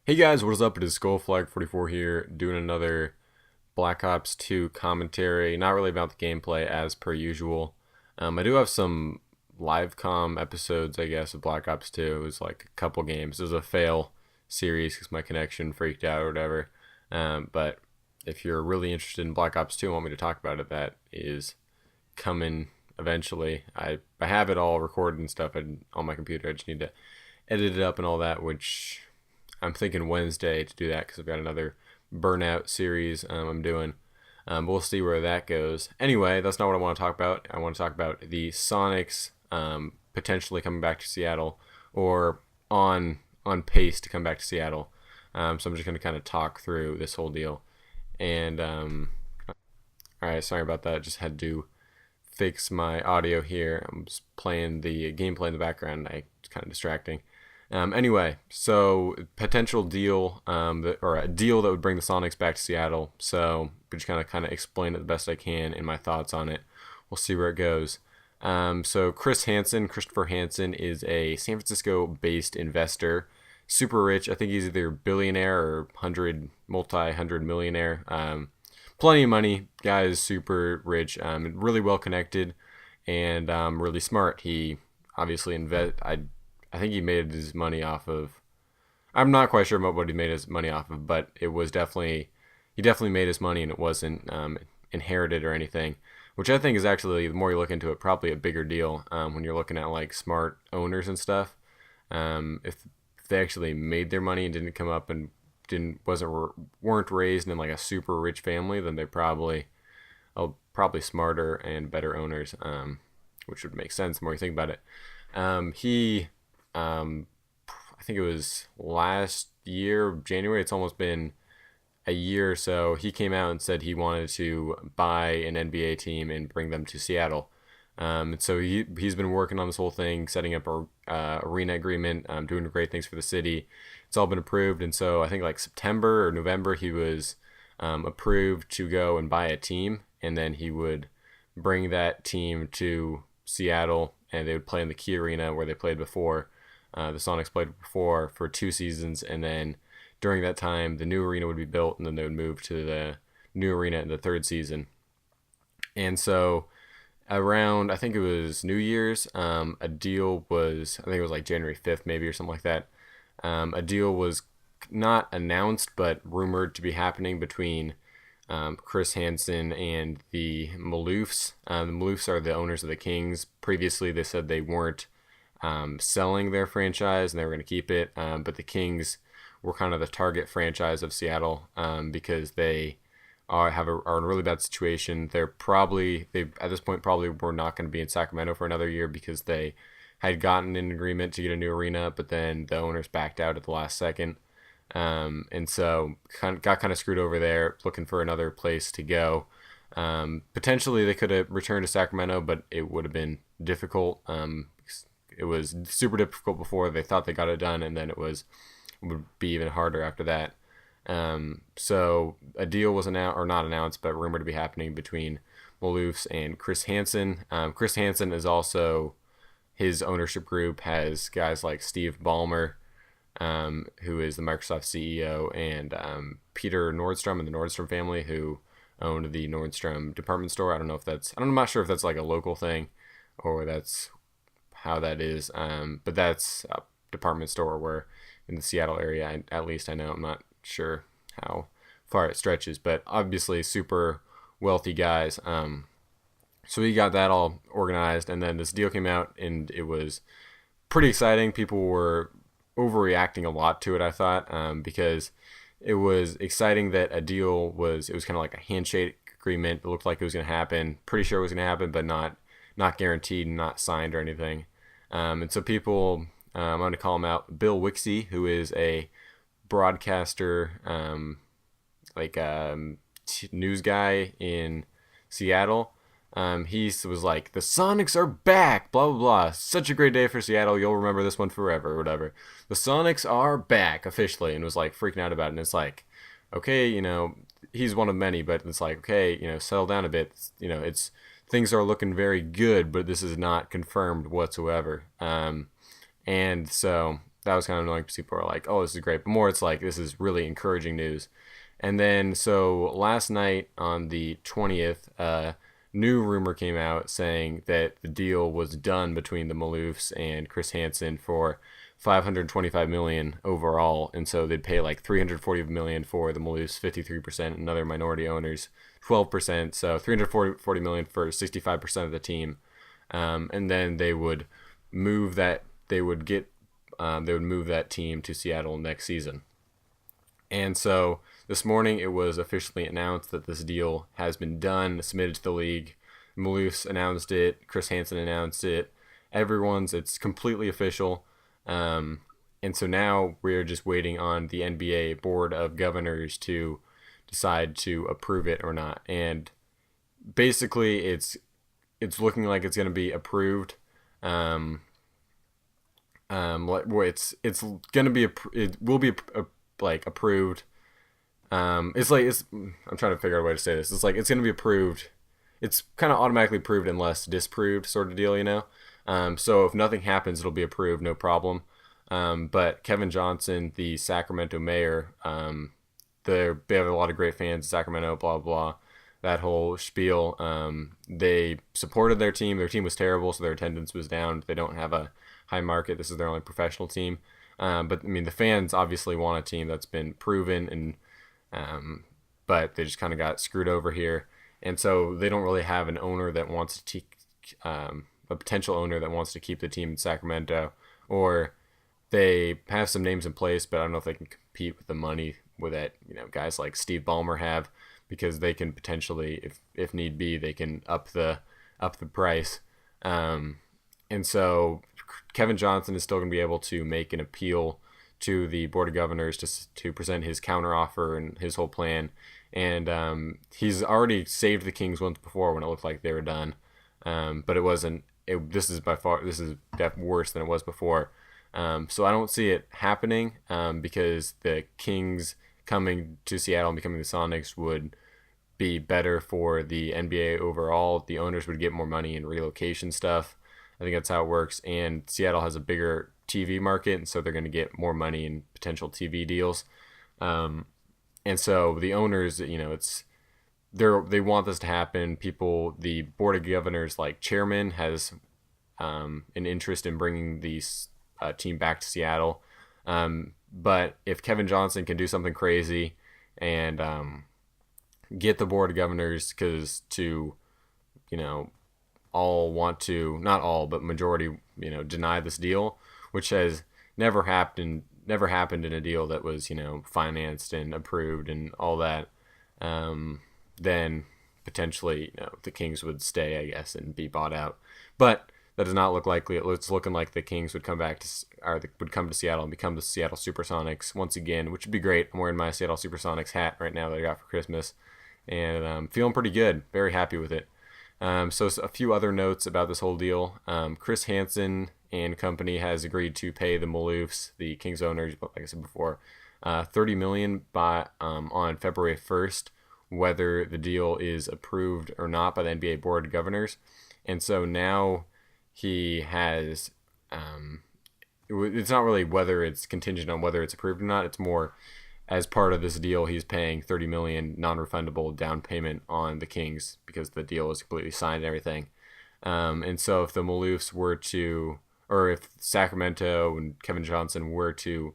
Hey guys, what is up? It is Skullflag44 here, doing another Black Ops 2 commentary. Not really about the gameplay as per usual. I do have some live com episodes, I guess, of Black Ops 2. It was like a couple games. It was a fail series because my connection freaked out or whatever. But if you're really interested in Black Ops 2 and want me to talk about it, that is coming eventually. I have it all recorded and stuff on my computer. I just need to edit it up and all that, which I'm thinking Wednesday to do that because I've got another Burnout series I'm doing. But we'll see where that goes. Anyway, that's not what I want to talk about. I want to talk about the Sonics potentially coming back to Seattle or on pace to come back to Seattle. So I'm just going to kind of talk through this whole deal. And all right, sorry about that. Just had to fix my audio here. I'm just playing the gameplay in the background. It's kind of distracting. Anyway, so potential deal, or a deal that would bring the Sonics back to Seattle. So just kind of explain it the best I can in my thoughts on it. We'll see where it goes. So Christopher Hansen is a San Francisco-based investor, super rich. I think he's either billionaire or multi-hundred millionaire. Plenty of money. Guy is super rich, really well connected, and really smart. He obviously I think he made his money off of. I'm not quite sure about what he made his money off of, but it was he definitely made his money, and it wasn't inherited or anything, which I think is actually, the more you look into it, probably a bigger deal when you're looking at like smart owners and stuff. If they actually made their money and didn't come up and weren't raised in like a super rich family, then they're probably smarter and better owners, which would make sense the more you think about it. I think it was last year, January. It's almost been a year or so. He came out and said he wanted to buy an NBA team and bring them to Seattle. And so he's been working on this whole thing, setting up a arena agreement, doing great things for the city. It's all been approved, and so I think like September or November he was approved to go and buy a team, and then he would bring that team to Seattle, and they would play in the Key Arena where they played before. The Sonics played before for 2 seasons, and then during that time, the new arena would be built, and then they would move to the new arena in the 3rd season. And so around, I think it was New Year's, a deal was, I think it was like January 5th maybe or something like that. A deal was not announced, but rumored to be happening between Chris Hansen and the Maloofs. The Maloofs are the owners of the Kings. Previously, they said they weren't selling their franchise and they were going to keep it, but the Kings were kind of the target franchise of Seattle because they are in a really bad situation. They at this point probably were not going to be in Sacramento for another year because they had gotten an agreement to get a new arena, but then the owners backed out at the last second. And so got kind of screwed over there, looking for another place to go. Potentially they could have returned to Sacramento, but it would have been difficult. It was super difficult before. They thought they got it done, and then it would be even harder after that. So a deal was announced, or not announced, but rumored to be happening between Maloofs and Chris Hansen. Chris Hansen is also, his ownership group has guys like Steve Ballmer, who is the Microsoft CEO, and Peter Nordstrom and the Nordstrom family, who owned the Nordstrom department store. I'm not sure if that's like a local thing or that's how that is, but that's a department store where in the Seattle area, at least I know. I'm not sure how far it stretches, but obviously super wealthy guys. So we got that all organized, and then this deal came out, and it was pretty exciting. People were overreacting a lot to it, I thought, because it was exciting that it was kind of like a handshake agreement. It looked like it was going to happen. Pretty sure it was going to happen, but not guaranteed, not signed or anything. And so people, I'm going to call him out, Bill Wixie, who is a broadcaster, news guy in Seattle. He was like, the Sonics are back, blah, blah, blah. Such a great day for Seattle. You'll remember this one forever, or whatever. The Sonics are back officially, and was like freaking out about it. And it's like, okay, he's one of many, but it's like, okay, settle down a bit. Things are looking very good, but this is not confirmed whatsoever. And so that was kind of annoying because people are like, oh, this is great. But more, it's like, this is really encouraging news. And then, so last night on the 20th, new rumor came out saying that the deal was done between the Maloofs and Chris Hansen for 525 million overall, and so they'd pay like 340 million for the Maloofs, 53%, and other minority owners 12%, so 340 million for 65% of the team, and then they would move that they would move that team to Seattle next season. And so this morning it was officially announced that this deal has been done, submitted to the league. Maloofs announced it, Chris Hansen announced it. It's completely official. And so now we're just waiting on the NBA Board of Governors to decide to approve it or not. And basically, it's looking like it's going to be approved. It's going to be it will be like approved. I'm trying to figure out a way to say this. It's like it's going to be approved. It's kind of automatically approved unless disproved, sort of deal, you know. So if nothing happens, it'll be approved, no problem. But Kevin Johnson, the Sacramento mayor, they have a lot of great fans in Sacramento, blah, blah, that whole spiel. They supported their team. Their team was terrible, so their attendance was down. They don't have a high market. This is their only professional team. But, I mean, the fans obviously want a team that's been proven, but they just kind of got screwed over here. And so they don't really have an owner that wants to a potential owner that wants to keep the team in Sacramento, or they have some names in place, but I don't know if they can compete with the money that, you know, guys like Steve Ballmer have, because they can potentially, if need be, they can up the price. And so Kevin Johnson is still going to be able to make an appeal to the Board of Governors to present his counteroffer and his whole plan. And he's already saved the Kings once before when it looked like they were done. But it wasn't. This is definitely worse than it was before. So I don't see it happening because the Kings coming to Seattle and becoming the Sonics would be better for the NBA overall. The owners would get more money in relocation stuff. I think that's how it works. And Seattle has a bigger TV market, and so they're going to get more money in potential TV deals. And so the owners, you know, they want this to happen. The Board of Governors, like chairman, has an interest in bringing the team back to Seattle. But if Kevin Johnson can do something crazy and get the Board of Governors all want to, not all, but majority, you know, deny this deal, which has never happened in a deal that was, you know, financed and approved and all that, then potentially, you know, the Kings would stay, I guess, and be bought out. But that does not look likely. It's looking like the Kings would come to Seattle and become the Seattle SuperSonics once again, which would be great. I'm wearing my Seattle SuperSonics hat right now that I got for Christmas, and I'm feeling pretty good. Very happy with it. So a few other notes about this whole deal. Chris Hansen and company has agreed to pay the Maloofs, the Kings owners, like I said before, $30 million on February 1st, whether the deal is approved or not by the NBA Board of Governors. And so now he has, it's not really whether it's contingent on whether it's approved or not. It's more, as part of this deal, he's paying $30 million non-refundable down payment on the Kings because the deal is completely signed and everything. And so if the Maloofs or if Sacramento and Kevin Johnson were to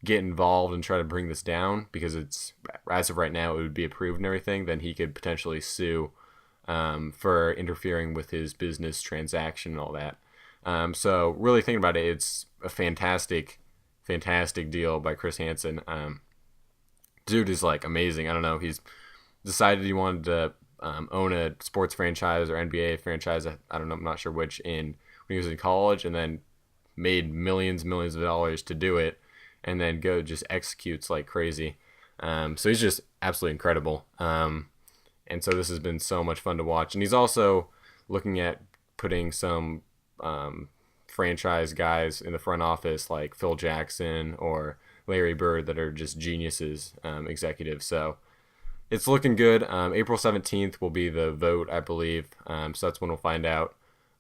get involved and try to bring this down, because it's, as of right now, it would be approved and everything, then he could potentially sue for interfering with his business transaction and all that. So really thinking about it, it's a fantastic deal by Chris Hansen. Dude is like amazing. I don't know. He's decided he wanted to own a sports franchise or NBA franchise. I don't know. I'm not sure which when he was in college, and then made millions of dollars to do it, and then just executes like crazy. So he's just absolutely incredible. And so this has been so much fun to watch. And he's also looking at putting some franchise guys in the front office like Phil Jackson or Larry Bird that are just geniuses, executives. So it's looking good. April 17th will be the vote, I believe. So that's when we'll find out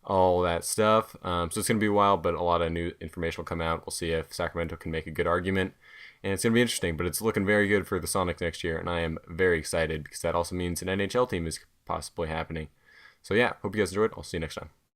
all that stuff. So it's going to be wild, but a lot of new information will come out. We'll see if Sacramento can make a good argument. And it's going to be interesting, but it's looking very good for the Sonics next year, and I am very excited because that also means an NHL team is possibly happening. So yeah, hope you guys enjoyed. I'll see you next time.